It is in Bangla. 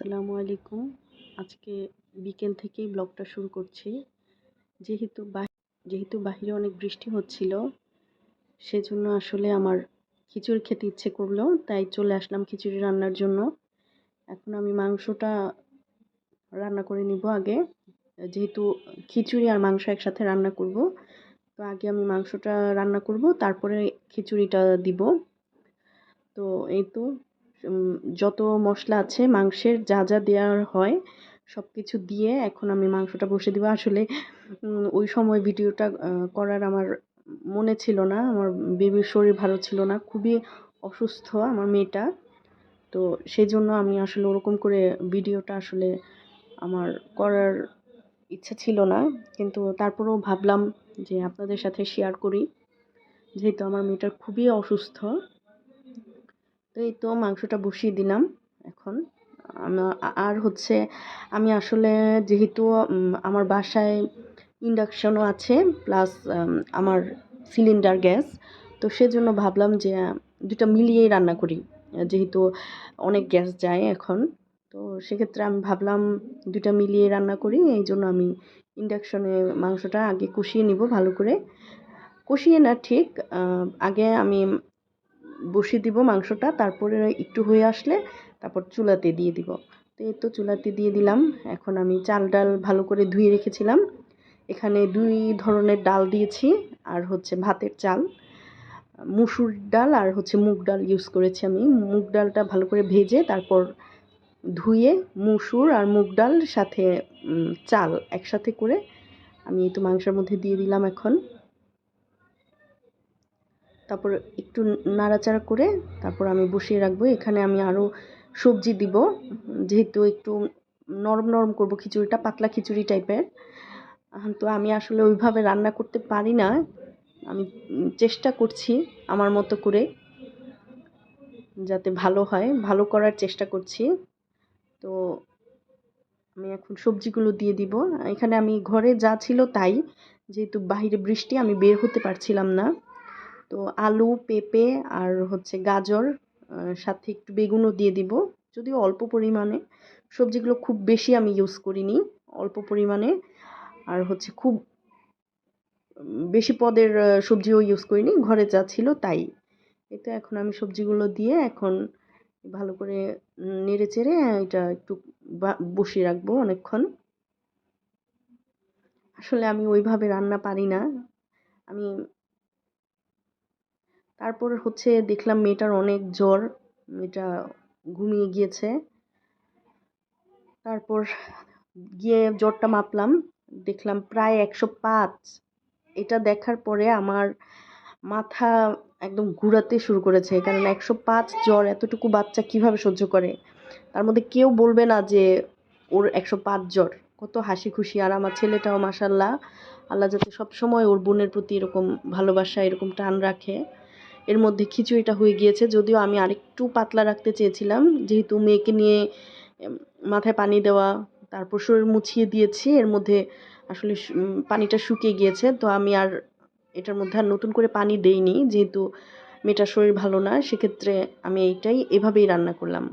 আসসালামু আলাইকুম। আজকে বিকেল থেকেই ব্লগটা শুরু করছি। যেহেতু যেহেতু বাহিরে অনেক বৃষ্টি হচ্ছিল, সেজন্য আসলে আমার খিচুড়ি খেতে ইচ্ছে করলো, তাই চলে আসলাম খিচুড়ি রান্নার জন্য। এখন আমি মাংসটা রান্না করে নিব আগে। যেহেতু খিচুড়ি আর মাংস একসাথে রান্না করব, তো আগে আমি মাংসটা রান্না করব, তারপরে খিচুড়িটা দিব। তো এই তো যত মশলা আছে মাংসের যা যা দেওয়ার হয় সব কিছু দিয়ে এখন আমি মাংসটা বসে দিব। আসলে ওই সময় ভিডিওটা করার আমার মনে ছিল না। আমার বেবির শরীর ভালো ছিল না, খুবই অসুস্থ আমার মেয়েটা। তো সেই জন্য আমি আসলে ওরকম করে ভিডিওটা আসলে আমার করার ইচ্ছা ছিল না, কিন্তু তারপরেও ভাবলাম যে আপনাদের সাথে শেয়ার করি, যেহেতু আমার মেয়েটার খুবই অসুস্থ। তো এই তো মাংসটা বসিয়ে দিলাম এখন। আর হচ্ছে আমি আসলে যেহেতু আমার বাসায় ইন্ডাকশনও আছে, প্লাস আমার সিলিন্ডার গ্যাস, তো সেজন্য ভাবলাম যে দুটো মিলিয়েই রান্না করি। যেহেতু অনেক গ্যাস যায় এখন, তো সেক্ষেত্রে আমি ভাবলাম দুটা মিলিয়ে রান্না করি। এই জন্য আমি ইন্ডাকশনে মাংসটা আগে কষিয়ে নিব ভালো করে। কষিয়ে না ঠিক, আগে আমি বসিয়ে দিব মাংসটা, তারপরে একটু হয়ে আসলে তারপর চুলাতে দিয়ে দিব। তো এই তো চুলাতে দিয়ে দিলাম। এখন আমি চাল ডাল ভালো করে ধুয়ে রেখেছিলাম, এখানে 2 ধরনের ডাল দিয়েছি। আর হচ্ছে ভাতের চাল, মুসুর ডাল আর হচ্ছে মুগ ডাল ইউজ করেছি আমি। মুগ ডালটা ভালো করে ভেজে তারপর ধুয়ে মুসুর আর মুগ ডাল সাথে চাল একসাথে করে আমি এই তো মাংসের মধ্যে দিয়ে দিলাম এখন। তারপর একটু নাড়াচাড়া করে তারপর আমি বসিয়ে রাখবো। এখানে আমি আরও সবজি দিব, যেহেতু একটু নরম নরম করব খিচুড়িটা, পাতলা খিচুড়ি টাইপের। তো আমি আসলে ওইভাবে রান্না করতে পারি না, আমি চেষ্টা করছি আমার মতো করে যাতে ভালো হয়, ভালো করার চেষ্টা করছি। তো আমি এখন সবজিগুলো দিয়ে দিব। এখানে আমি ঘরে যা ছিল তাই, যেহেতু বাইরে বৃষ্টি আমি বের হতে পারছিলাম না। তো আলু, পেঁপে আর হচ্ছে গাজর, সাথে একটু বেগুনও দিয়ে দিব, যদিও অল্প পরিমাণে। সবজিগুলো খুব বেশি আমি ইউজ করিনি, অল্প পরিমাণে। আর হচ্ছে খুব বেশি পদের সবজিও ইউজ করিনি, ঘরে যা ছিল তাই। এতে এখন আমি সবজিগুলো দিয়ে এখন ভালো করে নেড়ে চেড়ে এটা একটু বসিয়ে রাখবো অনেকক্ষণ। আসলে আমি ওইভাবে রান্না পারি না আমি। তারপর হচ্ছে দেখলাম মেয়েটার অনেক জ্বর, মেয়েটা ঘুমিয়ে গিয়েছে। তারপর গিয়ে জ্বরটা মাপলাম, দেখলাম প্রায় 105। এটা দেখার পরে আমার মাথা একদম ঘুরাতে শুরু করেছে, কারণ 105 জ্বর এতটুকু বাচ্চা কিভাবে সহ্য করে। তার মধ্যে কেউ বলবে না যে ওর 105 জ্বর। কত হাসি খুশি। আর আমার ছেলেটাও মাশাল্লাহ, আল্লাহ যাতে সবসময় ওর বোনের প্রতি এরকম ভালোবাসা, এরকম টান রাখে। এর মধ্যে খিচুড়িটা হয়ে গিয়েছে, যদিও আমি আরেকটু পাতলা রাখতে চেয়েছিলাম, যেহেতু মেয়েকে নিয়ে মাথায় পানি দেওয়া, তারপর শরীর মুছিয়ে দিয়েছি, এর মধ্যে আসলে পানিটা শুকিয়ে গিয়েছে। তো আমি আর এটার মধ্যে আর নতুন করে পানি দেইনি, যেহেতু মেয়েটার শরীর ভালো না, সেক্ষেত্রে আমি এভাবেই রান্না করলাম।